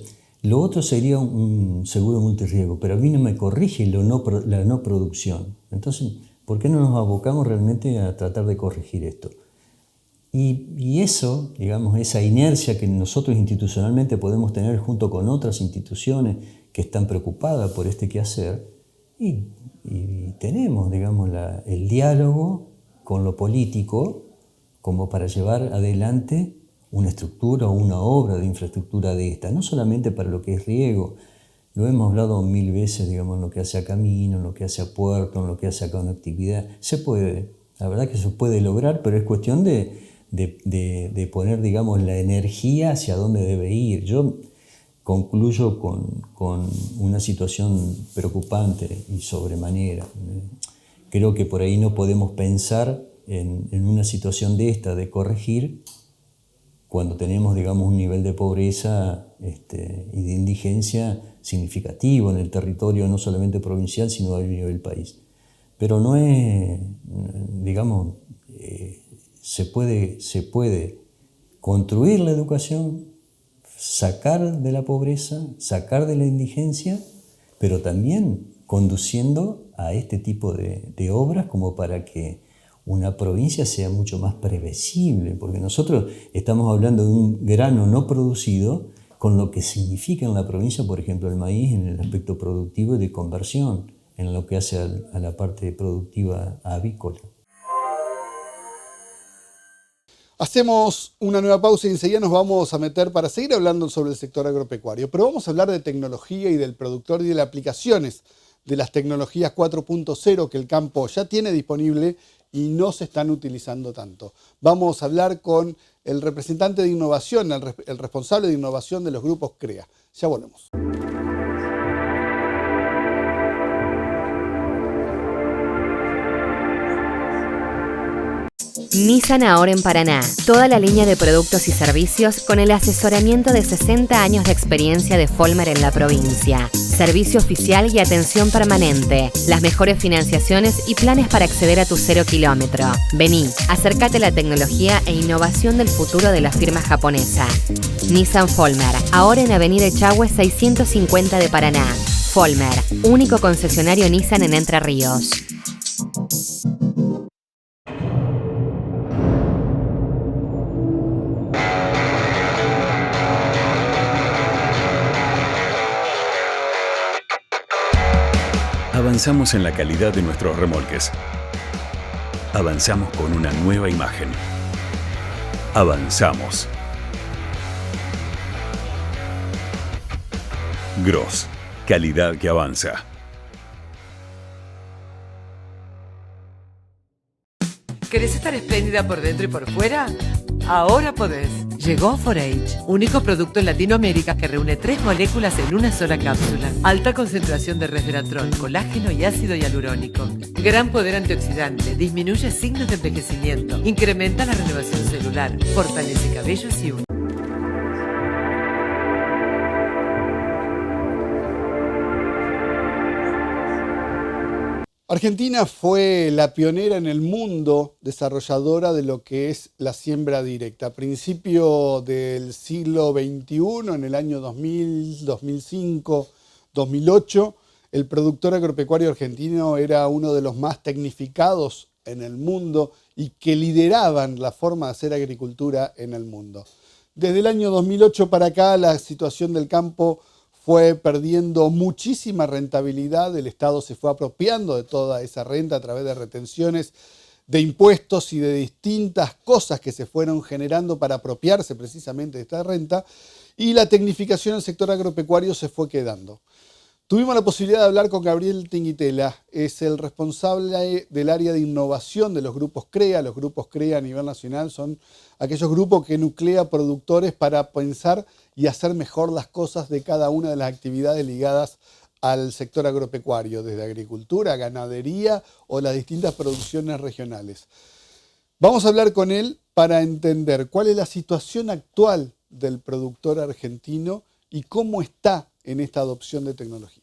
lo otro sería un seguro multirriesgo, pero a mí no me corrige la no producción. Entonces, ¿por qué no nos abocamos realmente a tratar de corregir esto? Y eso, digamos, esa inercia que nosotros institucionalmente podemos tener junto con otras instituciones que están preocupadas por este quehacer, y tenemos, digamos, el diálogo con lo político como para llevar adelante una estructura o una obra de infraestructura de esta, no solamente para lo que es riego, lo hemos hablado 1000 veces, digamos, en lo que hace a camino, en lo que hace a puerto, en lo que hace a conectividad. Se puede, la verdad que se puede lograr, pero es cuestión de poner, digamos, la energía hacia dónde debe ir. Yo concluyo con una situación preocupante y sobremanera. Creo que por ahí no podemos pensar en una situación de esta, de corregir, cuando tenemos, digamos, un nivel de pobreza y de indigencia significativo en el territorio, no solamente provincial, sino a nivel país. Pero no es, digamos, se puede construir la educación, sacar de la pobreza, sacar de la indigencia, pero también conduciendo a este tipo de obras como para que una provincia sea mucho más previsible, porque nosotros estamos hablando de un grano no producido con lo que significa en la provincia, por ejemplo, el maíz en el aspecto productivo y de conversión, en lo que hace a la parte productiva avícola. Hacemos una nueva pausa y enseguida nos vamos a meter para seguir hablando sobre el sector agropecuario, pero vamos a hablar de tecnología y del productor y de las aplicaciones de las tecnologías 4.0 que el campo ya tiene disponible y no se están utilizando tanto. Vamos a hablar con el representante de innovación, el responsable de innovación de los grupos CREA. Ya volvemos. Nissan ahora en Paraná. Toda la línea de productos y servicios con el asesoramiento de 60 años de experiencia de Folmer en la provincia. Servicio oficial y atención permanente. Las mejores financiaciones y planes para acceder a tu 0 kilómetro. Vení, acércate a la tecnología e innovación del futuro de la firma japonesa. Nissan Folmer, ahora en Avenida Echagüe 650 de Paraná. Folmer, único concesionario Nissan en Entre Ríos. Avanzamos en la calidad de nuestros remolques. Avanzamos con una nueva imagen. Avanzamos. Gross, calidad que avanza. ¿Querés estar espléndida por dentro y por fuera? Ahora podés. Llegó 4H, único producto en Latinoamérica que reúne 3 moléculas en una sola cápsula. Alta concentración de resveratrol, colágeno y ácido hialurónico. Gran poder antioxidante, disminuye signos de envejecimiento, incrementa la renovación celular, fortalece cabellos y uñas. Argentina fue la pionera en el mundo desarrolladora de lo que es la siembra directa. A principio del siglo XXI, en el año 2000, 2005, 2008, el productor agropecuario argentino era uno de los más tecnificados en el mundo y que lideraban la forma de hacer agricultura en el mundo. Desde el año 2008 para acá, la situación del campo fue perdiendo muchísima rentabilidad, el Estado se fue apropiando de toda esa renta a través de retenciones de impuestos y de distintas cosas que se fueron generando para apropiarse precisamente de esta renta, y la tecnificación en el sector agropecuario se fue quedando. Tuvimos la posibilidad de hablar con Gabriel Tinguitela, es el responsable del área de innovación de los grupos CREA. Los grupos CREA a nivel nacional son aquellos grupos que nuclean productores para pensar y hacer mejor las cosas de cada una de las actividades ligadas al sector agropecuario, desde agricultura, ganadería o las distintas producciones regionales. Vamos a hablar con él para entender cuál es la situación actual del productor argentino y cómo está en esta adopción de tecnología.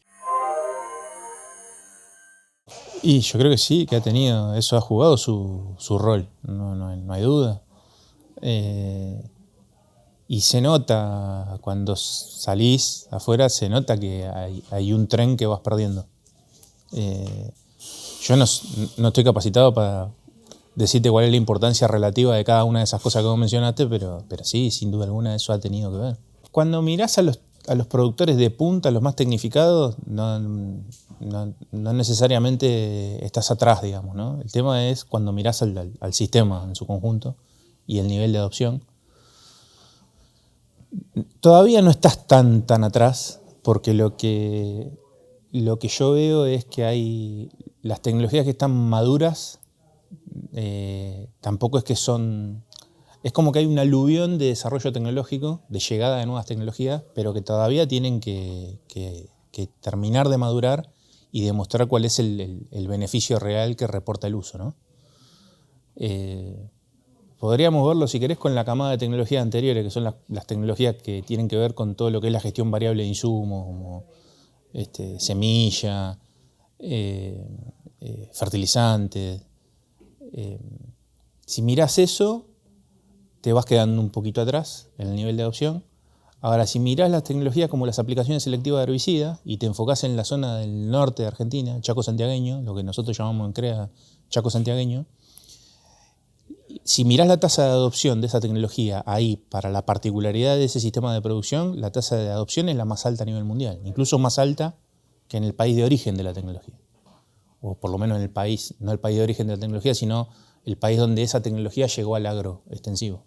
Y yo creo que sí, que ha tenido, eso ha jugado su rol, no hay duda. Y se nota, cuando salís afuera, se nota que hay un tren que vas perdiendo. Yo no estoy capacitado para decirte cuál es la importancia relativa de cada una de esas cosas que vos mencionaste, pero sí, sin duda alguna eso ha tenido que ver. Cuando mirás a los productores de punta, los más tecnificados, no necesariamente estás atrás, digamos, ¿no? El tema es cuando mirás al sistema en su conjunto y el nivel de adopción. Todavía no estás tan atrás, porque lo que yo veo es que hay las tecnologías que están maduras, tampoco es que son... Es como que hay un aluvión de desarrollo tecnológico, de llegada de nuevas tecnologías, pero que todavía tienen que terminar de madurar y demostrar cuál es el beneficio real que reporta el uso, ¿no? Podríamos verlo, si querés, con la camada de tecnologías anteriores, que son las tecnologías que tienen que ver con todo lo que es la gestión variable de insumos, como semilla, fertilizantes. Si mirás eso, te vas quedando un poquito atrás en el nivel de adopción. Ahora, si mirás las tecnologías como las aplicaciones selectivas de herbicidas y te enfocás en la zona del norte de Argentina, Chaco santiagueño, lo que nosotros llamamos en CREA Chaco santiagueño, si mirás la tasa de adopción de esa tecnología ahí, para la particularidad de ese sistema de producción, la tasa de adopción es la más alta a nivel mundial, incluso más alta que en el país de origen de la tecnología. O por lo menos en el país, no el país de origen de la tecnología, sino el país donde esa tecnología llegó al agro extensivo.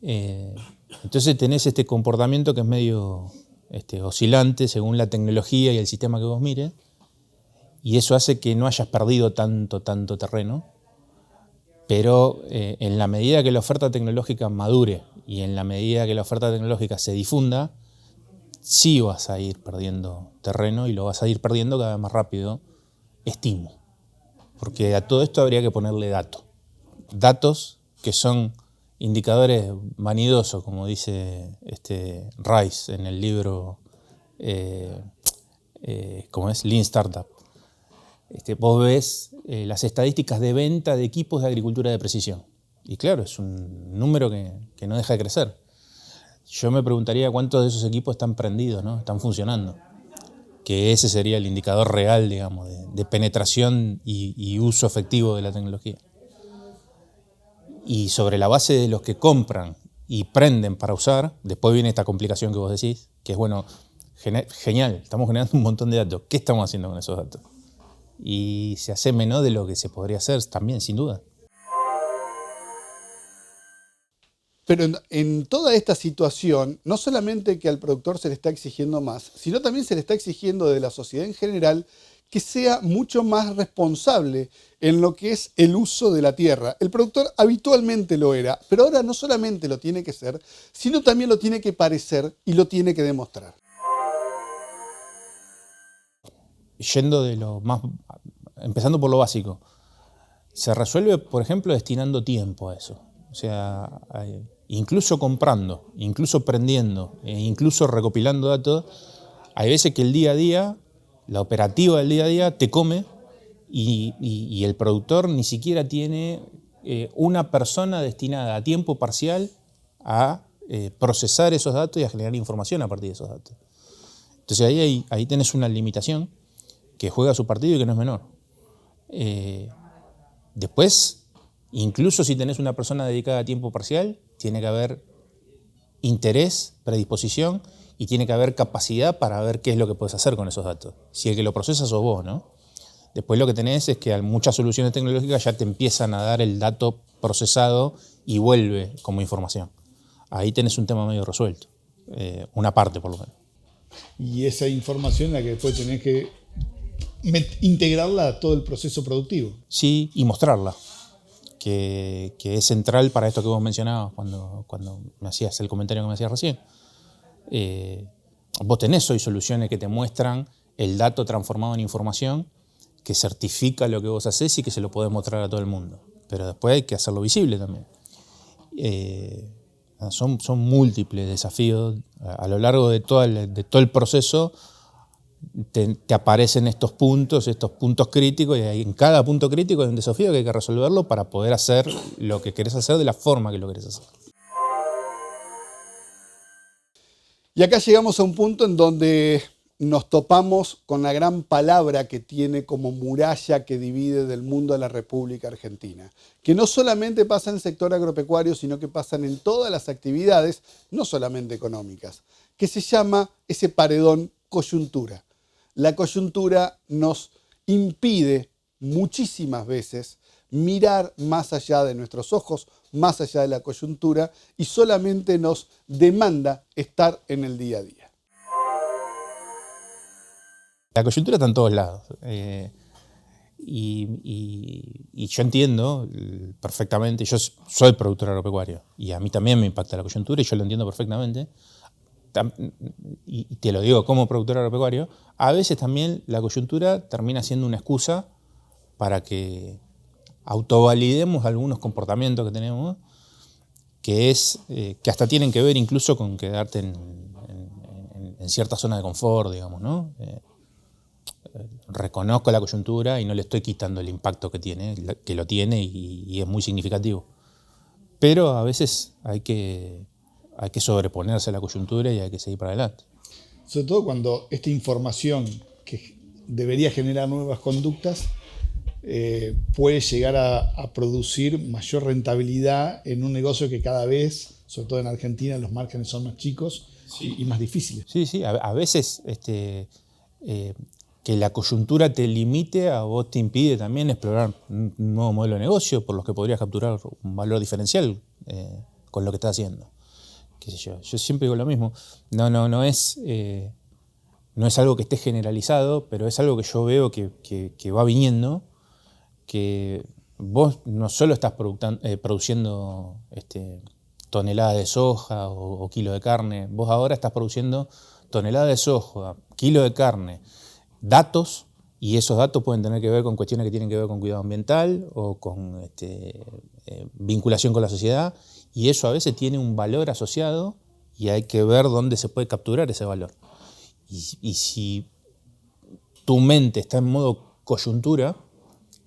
Entonces tenés este comportamiento que es medio oscilante según la tecnología y el sistema que vos mires, y eso hace que no hayas perdido tanto terreno, pero en la medida que la oferta tecnológica madure y en la medida que la oferta tecnológica se difunda, sí vas a ir perdiendo terreno y lo vas a ir perdiendo cada vez más rápido, estimo. Porque a todo esto habría que ponerle dato. datos que son indicadores vanidosos, como dice Rice en el libro ¿cómo es? Lean Startup. Vos ves las estadísticas de venta de equipos de agricultura de precisión. Y claro, es un número que no deja de crecer. Yo me preguntaría cuántos de esos equipos están prendidos, ¿no? Están funcionando. Que ese sería el indicador real, digamos, de penetración y uso efectivo de la tecnología. Y sobre la base de los que compran y prenden para usar, después viene esta complicación que vos decís, que es, bueno, genial, estamos generando un montón de datos. ¿Qué estamos haciendo con esos datos? Y se hace menos de lo que se podría hacer también, sin duda. Pero en toda esta situación, no solamente que al productor se le está exigiendo más, sino también se le está exigiendo de la sociedad en general que sea mucho más responsable en lo que es el uso de la tierra. El productor habitualmente lo era, pero ahora no solamente lo tiene que ser, sino también lo tiene que parecer y lo tiene que demostrar. Yendo de lo más, empezando por lo básico, se resuelve, por ejemplo, destinando tiempo a eso. O sea, incluso comprando, incluso prendiendo, incluso recopilando datos, hay veces que el día a día, la operativa del día a día te come y el productor ni siquiera tiene una persona destinada a tiempo parcial a procesar esos datos y a generar información a partir de esos datos. Entonces ahí tenés una limitación que juega su partido y que no es menor. Después, incluso si tenés una persona dedicada a tiempo parcial, tiene que haber interés, predisposición y tiene que haber capacidad para ver qué es lo que puedes hacer con esos datos. Si el que lo procesa sos vos, ¿no? Después lo que tenés es que muchas soluciones tecnológicas ya te empiezan a dar el dato procesado y vuelve como información. Ahí tenés un tema medio resuelto, una parte por lo menos. Y esa información la que después tenés que integrarla a todo el proceso productivo. Sí, y mostrarla, que es central para esto que vos mencionabas cuando me hacías el comentario que me hacías recién. Vos tenés hoy soluciones que te muestran el dato transformado en información, que certifica lo que vos hacés y que se lo podés mostrar a todo el mundo. Pero después hay que hacerlo visible también. Son múltiples desafíos. A lo largo de todo el proceso te aparecen estos puntos críticos, y en cada punto crítico hay un desafío que hay que resolverlo para poder hacer lo que querés hacer de la forma que lo querés hacer. Y acá llegamos a un punto en donde nos topamos con la gran palabra que tiene como muralla que divide del mundo a la República Argentina, que no solamente pasa en el sector agropecuario, sino que pasan en todas las actividades, no solamente económicas, que se llama ese paredón coyuntura. La coyuntura nos impide muchísimas veces mirar más allá de nuestros ojos, más allá de la coyuntura, y solamente nos demanda estar en el día a día. La coyuntura está en todos lados. Y yo entiendo perfectamente, yo soy productor agropecuario y a mí también me impacta la coyuntura y yo lo entiendo perfectamente. Y te lo digo como productor agropecuario, a veces también la coyuntura termina siendo una excusa para que autovalidemos algunos comportamientos que tenemos, que hasta tienen que ver incluso con quedarte en cierta zona de confort, digamos, ¿no? Reconozco la coyuntura y no le estoy quitando el impacto que tiene, que lo tiene y es muy significativo. Pero a veces hay que sobreponerse a la coyuntura y hay que seguir para adelante. Sobre todo cuando esta información que debería generar nuevas conductas puede llegar a producir mayor rentabilidad en un negocio que cada vez, sobre todo en Argentina, los márgenes son más chicos y más difíciles. Sí, a veces que la coyuntura te limite a vos te impide también explorar un nuevo modelo de negocio por los que podrías capturar un valor diferencial con lo que estás haciendo. Qué sé yo siempre digo lo mismo, no es algo que esté generalizado, pero es algo que yo veo que va viniendo, que vos no solo estás produciendo toneladas de soja o kilo de carne, vos ahora estás produciendo toneladas de soja, kilo de carne, datos, y esos datos pueden tener que ver con cuestiones que tienen que ver con cuidado ambiental o con vinculación con la sociedad, y eso a veces tiene un valor asociado y hay que ver dónde se puede capturar ese valor. Y si tu mente está en modo coyuntura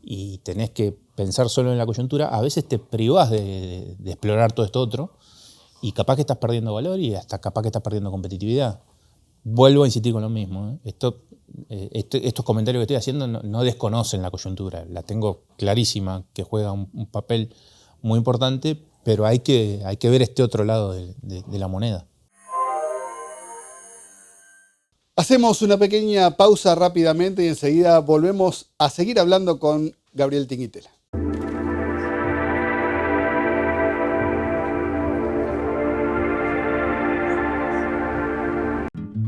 y tenés que pensar solo en la coyuntura, a veces te privás de explorar todo esto otro y capaz que estás perdiendo valor y hasta capaz que estás perdiendo competitividad. Vuelvo a insistir con lo mismo, ¿eh? Estos comentarios que estoy haciendo no desconocen la coyuntura, la tengo clarísima que juega un papel muy importante, pero hay que ver este otro lado de la moneda. Hacemos una pequeña pausa rápidamente y enseguida volvemos a seguir hablando con Gabriel Tinguitela.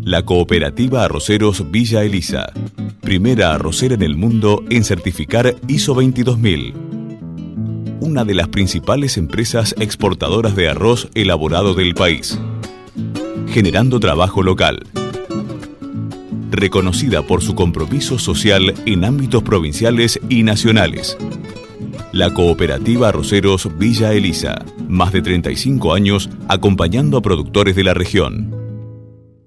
La Cooperativa Arroceros Villa Elisa, primera arrocera en el mundo en certificar ISO 22000. Una de las principales empresas exportadoras de arroz elaborado del país, generando trabajo local. Reconocida por su compromiso social en ámbitos provinciales y nacionales. La Cooperativa Arroceros Villa Elisa, más de 35 años acompañando a productores de la región.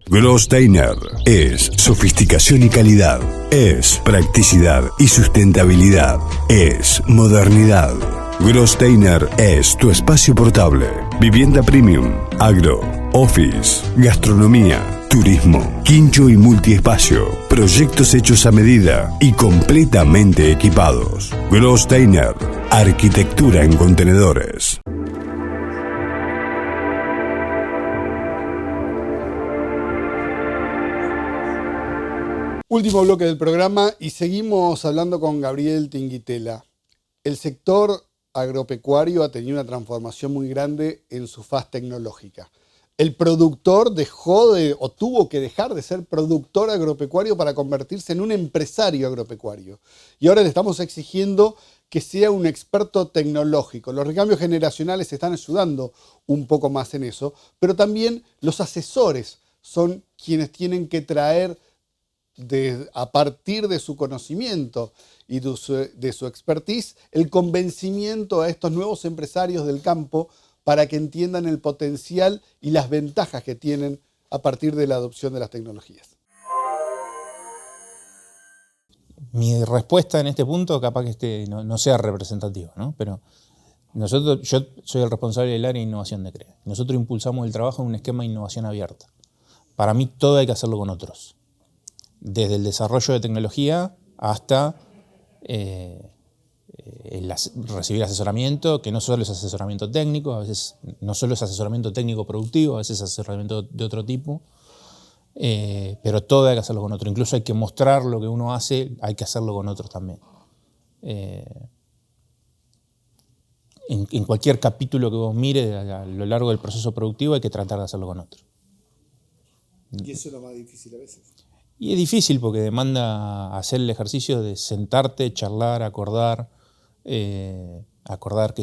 Großteiner es sofisticación y calidad, es practicidad y sustentabilidad, es modernidad. Großteiner es tu espacio portable, vivienda premium, agro, office, gastronomía, turismo, quincho y multiespacio, proyectos hechos a medida y completamente equipados. Großteiner, arquitectura en contenedores. Último bloque del programa y seguimos hablando con Gabriel Tinguitela. El sector agropecuario ha tenido una transformación muy grande en su faz tecnológica. El productor tuvo que dejar de ser productor agropecuario para convertirse en un empresario agropecuario. Y ahora le estamos exigiendo que sea un experto tecnológico. Los recambios generacionales están ayudando un poco más en eso, pero también los asesores son quienes tienen que traer a partir de su conocimiento y de su expertise, el convencimiento a estos nuevos empresarios del campo para que entiendan el potencial y las ventajas que tienen a partir de la adopción de las tecnologías. Mi respuesta en este punto capaz que no sea representativa, ¿no? Pero yo soy el responsable del área de innovación de CREA. Nosotros impulsamos el trabajo en un esquema de innovación abierta. Para mí todo hay que hacerlo con otros. Desde el desarrollo de tecnología hasta recibir asesoramiento, que no solo es asesoramiento técnico, a veces no solo es asesoramiento técnico productivo, a veces es asesoramiento de otro tipo, pero todo hay que hacerlo con otro. Incluso hay que mostrar lo que uno hace, hay que hacerlo con otros también. En cualquier capítulo que vos mires a lo largo del proceso productivo hay que tratar de hacerlo con otros. ¿Y eso es lo más difícil a veces? Y es difícil porque demanda hacer el ejercicio de sentarte, charlar, acordar, qué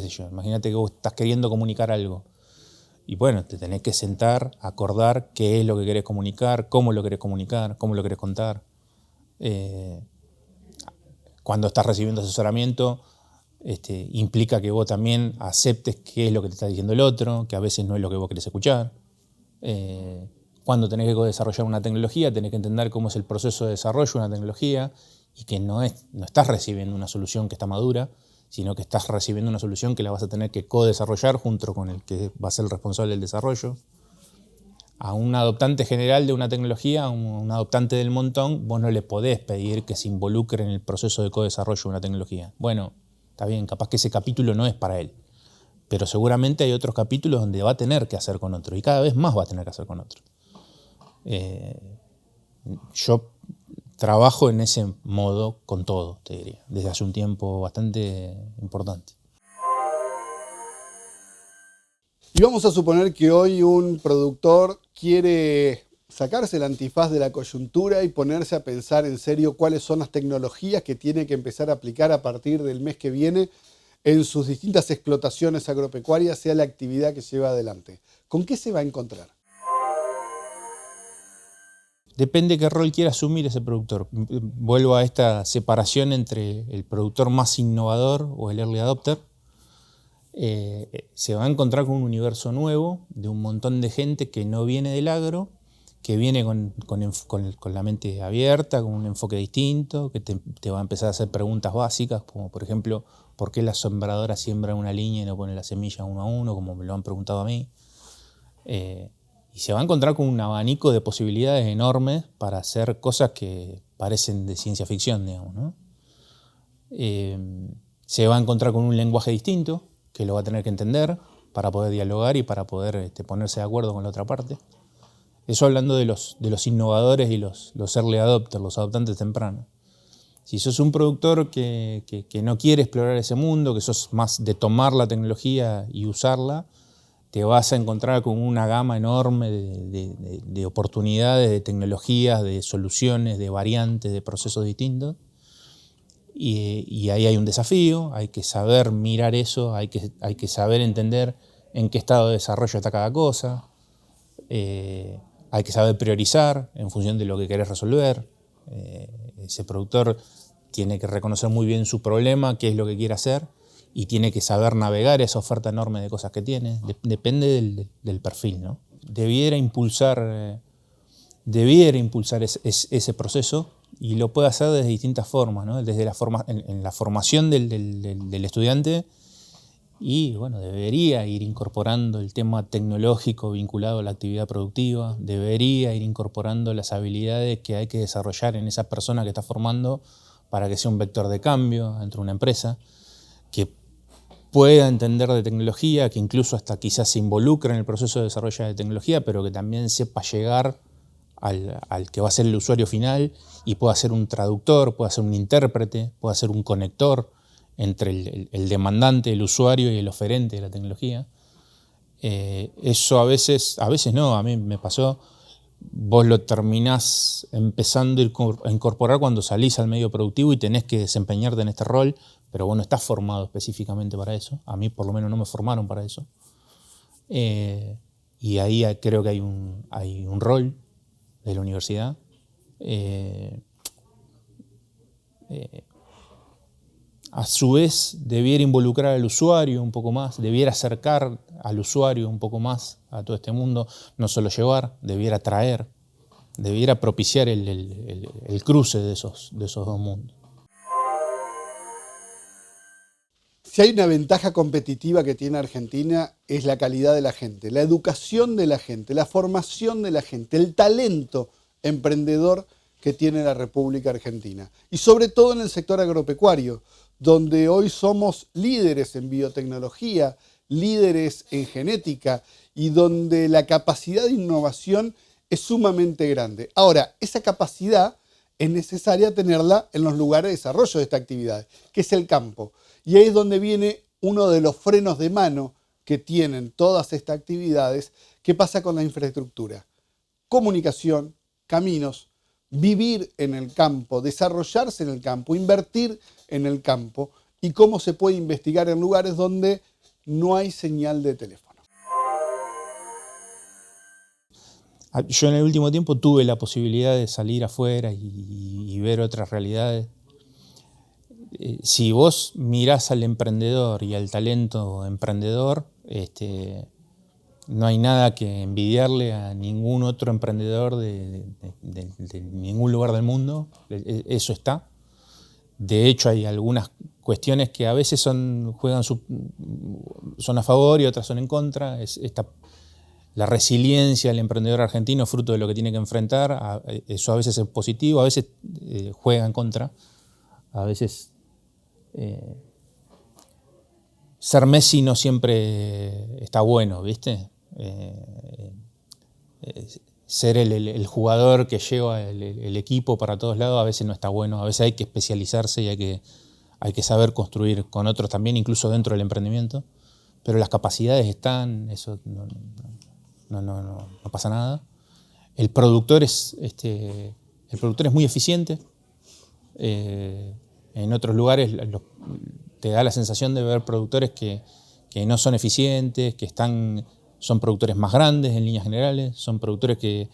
sé yo. Imagínate que vos estás queriendo comunicar algo. Y bueno, te tenés que sentar, acordar qué es lo que querés comunicar, cómo lo querés contar. Cuando estás recibiendo asesoramiento, implica que vos también aceptes qué es lo que te está diciendo el otro, que a veces no es lo que vos querés escuchar. Cuando tenés que desarrollar una tecnología, tenés que entender cómo es el proceso de desarrollo de una tecnología y que no estás recibiendo una solución que está madura, sino que estás recibiendo una solución que la vas a tener que co-desarrollar junto con el que va a ser el responsable del desarrollo. A un adoptante general de una tecnología, a un adoptante del montón, vos no le podés pedir que se involucre en el proceso de co-desarrollo de una tecnología. Bueno, está bien, capaz que ese capítulo no es para él, pero seguramente hay otros capítulos donde va a tener que hacer con otro y cada vez más va a tener que hacer con otro. Yo trabajo en ese modo con todo, te diría, desde hace un tiempo bastante importante. Y vamos a suponer que hoy un productor quiere sacarse el antifaz de la coyuntura y ponerse a pensar en serio cuáles son las tecnologías que tiene que empezar a aplicar a partir del mes que viene en sus distintas explotaciones agropecuarias, sea la actividad que lleva adelante. ¿Con qué se va a encontrar? Depende qué rol quiera asumir ese productor. Vuelvo a esta separación entre el productor más innovador o el early adopter se va a encontrar con un universo nuevo de un montón de gente que no viene del agro, que viene con la mente abierta, con un enfoque distinto, que te va a empezar a hacer preguntas básicas, como por ejemplo, ¿por qué la sembradora siembra una línea y no pone la semilla uno a uno, como me lo han preguntado a mí? Y se va a encontrar con un abanico de posibilidades enormes para hacer cosas que parecen de ciencia ficción, digamos, ¿no? Se va a encontrar con un lenguaje distinto, que lo va a tener que entender para poder dialogar y para poder ponerse de acuerdo con la otra parte. Eso hablando de los innovadores y los early adopters, los adoptantes tempranos. Si sos un productor que no quiere explorar ese mundo, que sos más de tomar la tecnología y usarla, te vas a encontrar con una gama enorme de oportunidades, de tecnologías, de soluciones, de variantes, de procesos distintos. Y ahí hay un desafío, hay que saber mirar eso, hay que saber entender en qué estado de desarrollo está cada cosa. Hay que saber priorizar en función de lo que querés resolver. Ese productor tiene que reconocer muy bien su problema, qué es lo que quiere hacer, y tiene que saber navegar esa oferta enorme de cosas que tiene. Depende del perfil, ¿no? Debiera impulsar ese proceso, y lo puede hacer desde distintas formas, ¿no? Desde en la formación del estudiante. Y bueno, debería ir incorporando el tema tecnológico vinculado a la actividad productiva, debería ir incorporando las habilidades que hay que desarrollar en esa persona que está formando para que sea un vector de cambio dentro de una empresa, que pueda entender de tecnología, que incluso hasta quizás se involucre en el proceso de desarrollo de tecnología, pero que también sepa llegar al que va a ser el usuario final y pueda ser un traductor, pueda ser un intérprete, pueda ser un conector entre el demandante, el usuario y el oferente de la tecnología. Eso a veces no, a mí me pasó, vos lo terminás empezando a incorporar cuando salís al medio productivo y tenés que desempeñarte en este rol, pero vos no estás formado específicamente para eso. A mí por lo menos no me formaron para eso. Y ahí creo que hay un rol de la universidad. A su vez, debiera involucrar al usuario un poco más, debiera acercar al usuario un poco más a todo este mundo, no solo llevar, debiera traer, debiera propiciar el cruce de esos dos mundos. Si hay una ventaja competitiva que tiene Argentina, es la calidad de la gente, la educación de la gente, la formación de la gente, el talento emprendedor que tiene la República Argentina. Y sobre todo en el sector agropecuario, donde hoy somos líderes en biotecnología, líderes en genética, y donde la capacidad de innovación es sumamente grande. Ahora, esa capacidad es necesaria tenerla en los lugares de desarrollo de esta actividad, que es el campo. Y ahí es donde viene uno de los frenos de mano que tienen todas estas actividades. ¿Qué pasa con la infraestructura? Comunicación, caminos, vivir en el campo, desarrollarse en el campo, invertir en el campo, y cómo se puede investigar en lugares donde no hay señal de teléfono. Yo en el último tiempo tuve la posibilidad de salir afuera y ver otras realidades. Si vos mirás al emprendedor y al talento emprendedor, no hay nada que envidiarle a ningún otro emprendedor de ningún lugar del mundo. Eso está. De hecho, hay algunas cuestiones que a veces son a favor y otras son en contra. La resiliencia del emprendedor argentino, fruto de lo que tiene que enfrentar, eso a veces es positivo, a veces juega en contra. A veces ser Messi no siempre está bueno, ¿viste? Ser el jugador que lleva el equipo para todos lados a veces no está bueno. A veces hay que especializarse y hay que saber construir con otros también, incluso dentro del emprendimiento. Pero las capacidades están, eso no pasa nada. El productor es muy eficiente. En otros lugares te da la sensación de ver productores que no son eficientes, son productores más grandes en líneas generales, son productores que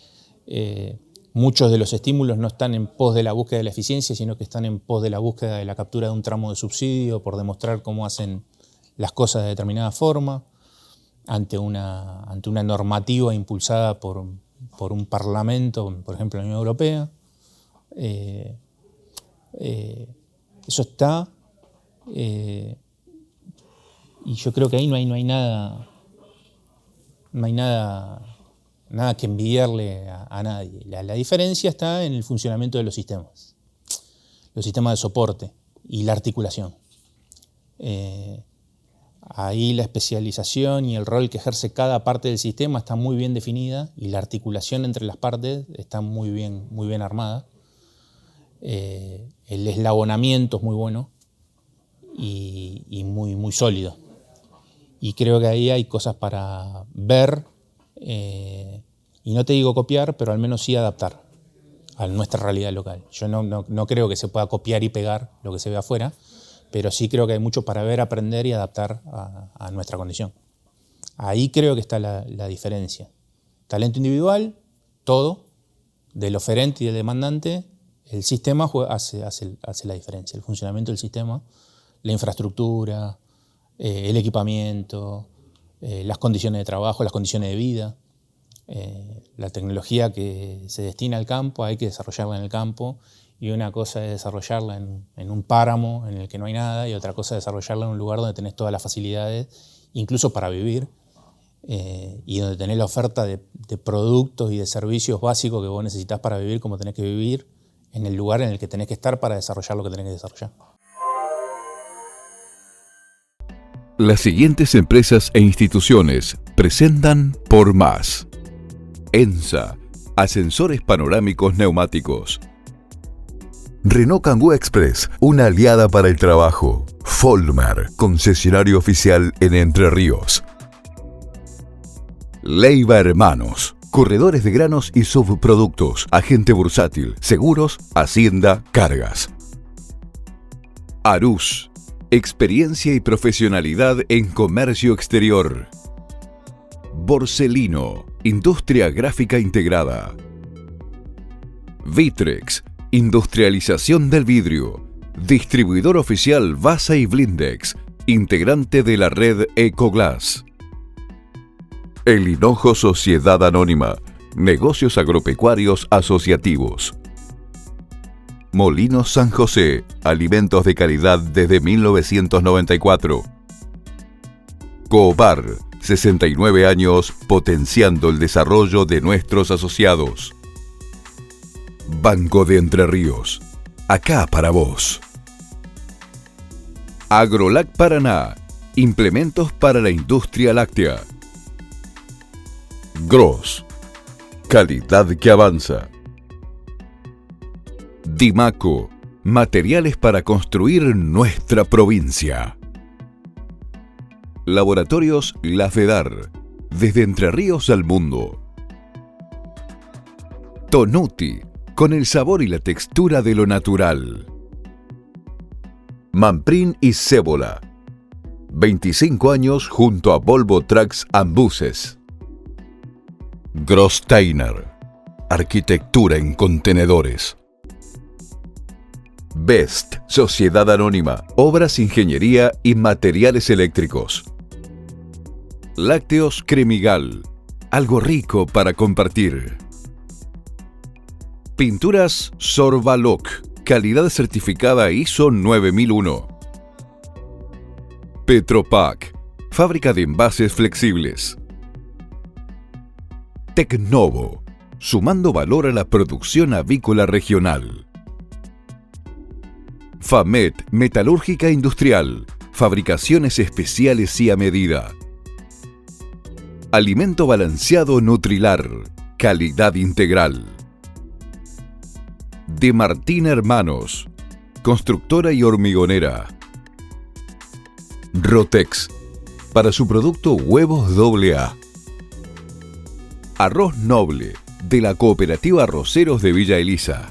muchos de los estímulos no están en pos de la búsqueda de la eficiencia, sino que están en pos de la búsqueda de la captura de un tramo de subsidio por demostrar cómo hacen las cosas de determinada forma, ante una normativa impulsada por un parlamento, por ejemplo la Unión Europea. Eso está, y yo creo que ahí no hay nada que envidiarle a nadie. La diferencia está en el funcionamiento de los sistemas de soporte y la articulación. Ahí la especialización y el rol que ejerce cada parte del sistema está muy bien definida y la articulación entre las partes está muy bien armada. El eslabonamiento es muy bueno y muy sólido. Y creo que ahí hay cosas para ver, y no te digo copiar, pero al menos sí adaptar a nuestra realidad local. Yo no creo que se pueda copiar y pegar lo que se ve afuera, pero sí creo que hay mucho para ver, aprender y adaptar a nuestra condición. Ahí creo que está la diferencia. Talento individual, todo, del oferente y del demandante. El sistema hace la diferencia, el funcionamiento del sistema, la infraestructura, el equipamiento, las condiciones de trabajo, las condiciones de vida. La tecnología que se destina al campo hay que desarrollarla en el campo, y una cosa es desarrollarla en un páramo en el que no hay nada, y otra cosa es desarrollarla en un lugar donde tenés todas las facilidades, incluso para vivir, y donde tenés la oferta de productos y de servicios básicos que vos necesitás para vivir como tenés que vivir, en el lugar en el que tenés que estar para desarrollar lo que tenés que desarrollar. Las siguientes empresas e instituciones presentan Por Más. ENSA, ascensores panorámicos neumáticos. Renault Kangoo Express, una aliada para el trabajo. Folmar, concesionario oficial en Entre Ríos. Leiva Hermanos, corredores de granos y subproductos, agente bursátil, seguros, hacienda, cargas. Arús, experiencia y profesionalidad en comercio exterior. Borselino, industria gráfica integrada. Vitrex, industrialización del vidrio. Distribuidor oficial Vasa y Blindex, integrante de la red Ecoglass. El Hinojo Sociedad Anónima, negocios agropecuarios asociativos. Molinos San José, alimentos de calidad desde 1994. Cobar, 69 años potenciando el desarrollo de nuestros asociados. Banco de Entre Ríos, acá para vos. Agrolac Paraná, implementos para la industria láctea. Gross, calidad que avanza. Dimaco, materiales para construir nuestra provincia. Laboratorios La Fedar, desde Entre Ríos al mundo. Tonuti, con el sabor y la textura de lo natural. Manprin y Cébola, 25 años junto a Volvo Trucks and Buses. Grosteiner, arquitectura en contenedores. Best, Sociedad Anónima, obras, ingeniería y materiales eléctricos. Lácteos Cremigal, algo rico para compartir. Pinturas Sorbaloc, calidad certificada ISO 9001. Petropac, fábrica de envases flexibles. Tecnovo, sumando valor a la producción avícola regional. Famet, metalúrgica industrial, fabricaciones especiales y a medida. Alimento balanceado Nutrilar, calidad integral. De Martín Hermanos, constructora y hormigonera. Rotex, para su producto huevos AA. Arroz Noble, de la Cooperativa Arroceros de Villa Elisa.